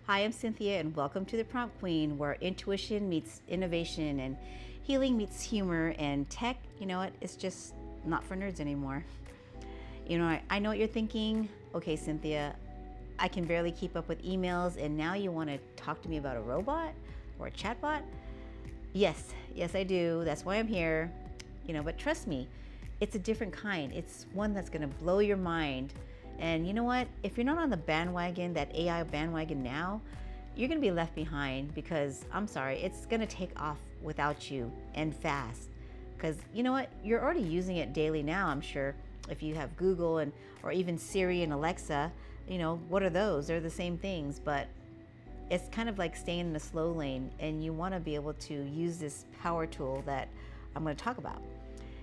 Hi, I'm Cynthia, and welcome to the Prompt Queen, where intuition meets innovation and healing meets humor, and tech, you know what, it's just not for nerds anymore. I know what you're thinking. Okay, Cynthia, I can barely keep up with emails, and now you want to talk to me about a robot or a chatbot? Yes, I do. That's why I'm here. But trust me, it's a different kind. It's one that's going to blow your mind. And you know what? If you're not on the bandwagon, that AI bandwagon now, you're going to be left behind because I'm sorry, it's going to take off without you and fast. Because you know what? You're already using it daily now, I'm sure. If you have Google and or even Siri and Alexa, what are those? They're the same things, but it's kind of like staying in the slow lane, and you want to be able to use this power tool that I'm going to talk about.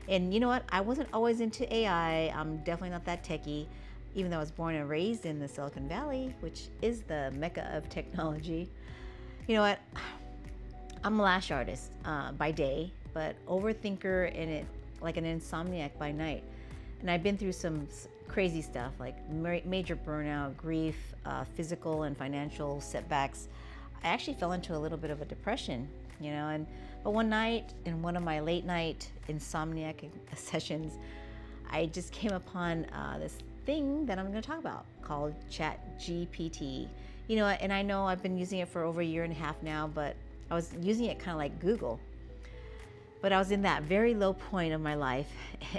And you know what? I wasn't always into AI. I'm definitely not that techie, even though I was born and raised in the Silicon Valley, which is the mecca of technology. You know what? I'm a lash artist by day, but overthinker and it like an insomniac by night. And I've been through some crazy stuff like major burnout, grief, physical and financial setbacks. I actually fell into a little bit of a depression, but one night in one of my late night insomniac sessions, I just came upon this thing that I'm going to talk about called ChatGPT. And I know I've been using it for over a year and a half now, but I was using it kind of like Google. But I was in that very low point of my life,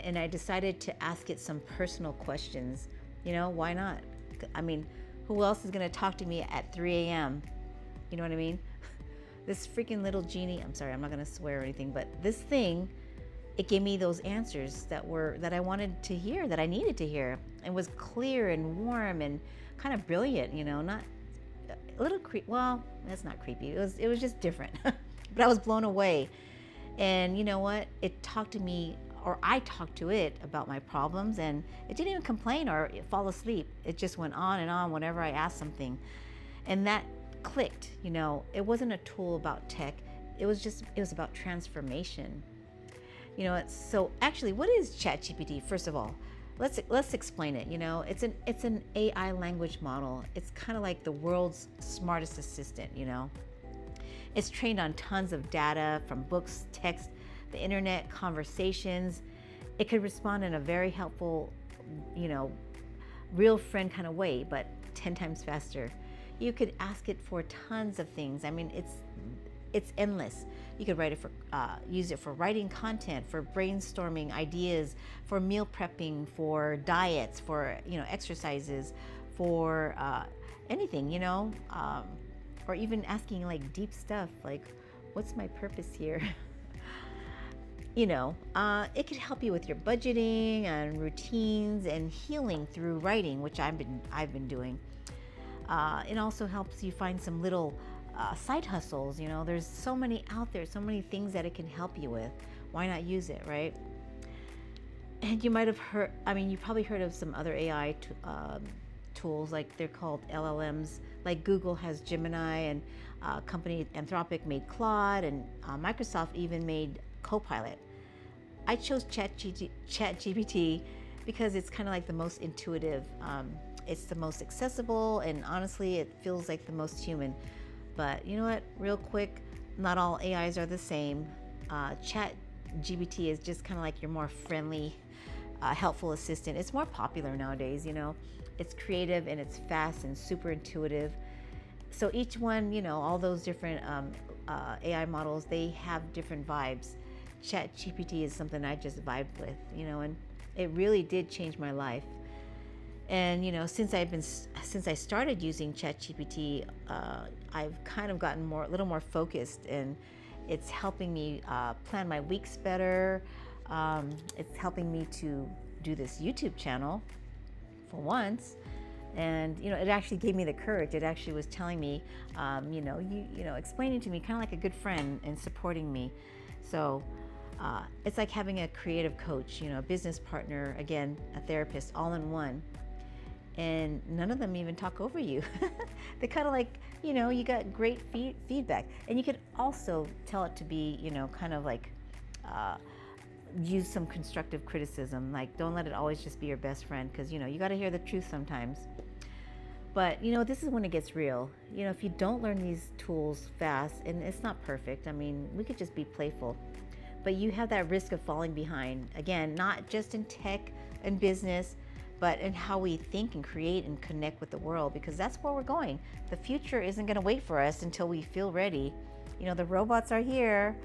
and I decided to ask it some personal questions. Why not? I mean, who else is going to talk to me at 3 a.m.? You know what I mean? This freaking little genie, I'm sorry, I'm not going to swear or anything, but this thing, it gave me those answers that I wanted to hear, that I needed to hear, and was clear and warm and kind of brilliant, not a little well, that's not creepy. It was just different. But I was blown away. And you know what? It talked to me, or I talked to it about my problems, and it didn't even complain or fall asleep. It just went on and on whenever I asked something. And that clicked. It wasn't a tool about tech. It was about transformation. So actually, what is ChatGPT? First of all, let's explain it. It's an AI language model. It's kind of like the world's smartest assistant. It's trained on tons of data from books, text, the internet, conversations. It could respond in a very helpful, real friend kind of way, but 10 times faster. You could ask it for tons of things. I mean, it's endless. You could use it for writing content, for brainstorming ideas, for meal prepping, for diets, for exercises, for anything, or even asking like deep stuff like, what's my purpose here? It could help you with your budgeting and routines and healing through writing, which I've been doing. It also helps you find some little side hustles. There's so many out there, so many things that it can help you with. Why not use it, right? And you might have heard, you probably heard of some other AI tools, like they're called LLMs. Like Google has Gemini, and company Anthropic made Claude, and Microsoft even made Copilot. I chose ChatGPT because it's kind of like the most intuitive. It's the most accessible, and honestly, it feels like the most human. But you know what? Real quick, not all AIs are the same. ChatGPT is just kind of like your more friendly, helpful assistant. It's more popular nowadays. It's creative and it's fast and super intuitive. So each one, all those different AI models, they have different vibes. ChatGPT is something I just vibed with, and it really did change my life. And since I started using ChatGPT, I've kind of gotten a little more focused, and it's helping me plan my weeks better. It's helping me to do this YouTube channel for once. And it actually gave me the courage. It actually was telling me, explaining to me kind of like a good friend and supporting me. So it's like having a creative coach, a business partner, again, a therapist, all in one. And none of them even talk over you. They kind of like, you got great feedback. And you could also tell it to be, kind of like use some constructive criticism. Like, don't let it always just be your best friend, because you got to hear the truth sometimes. But this is when it gets real. If you don't learn these tools fast, and it's not perfect, I mean, we could just be playful, but you have that risk of falling behind. Again, not just in tech and business, but in how we think and create and connect with the world, because that's where we're going. The future isn't going to wait for us until we feel ready. The robots are here,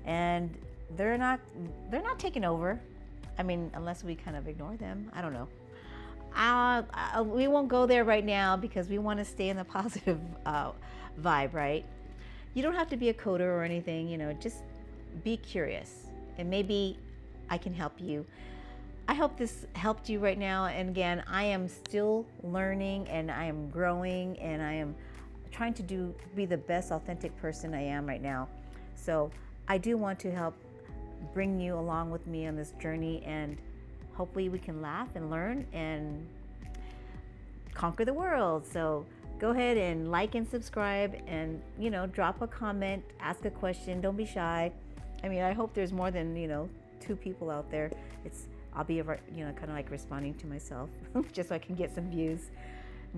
and they're not taking over. I mean, unless we kind of ignore them. I don't know. We won't go there right now because we want to stay in the positive vibe, right? You don't have to be a coder or anything, just be curious, and maybe I can help you. I hope this helped you right now. And again, I am still learning, and I am growing, and I am trying to be the best authentic person I am right now. So I do want to help bring you along with me on this journey, and hopefully we can laugh and learn and conquer the world. So go ahead and like and subscribe, and drop a comment, ask a question. Don't be shy. I mean, I hope there's more than 2 people out there. I'll be kind of like responding to myself just so I can get some views.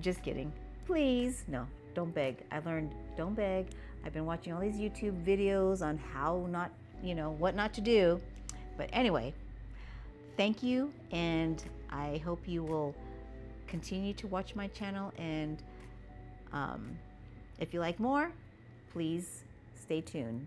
Just kidding. Please, no, don't beg. I learned don't beg. I've been watching all these YouTube videos on how not, what not to do. But anyway, thank you, and I hope you will continue to watch my channel. And if you like more, please stay tuned.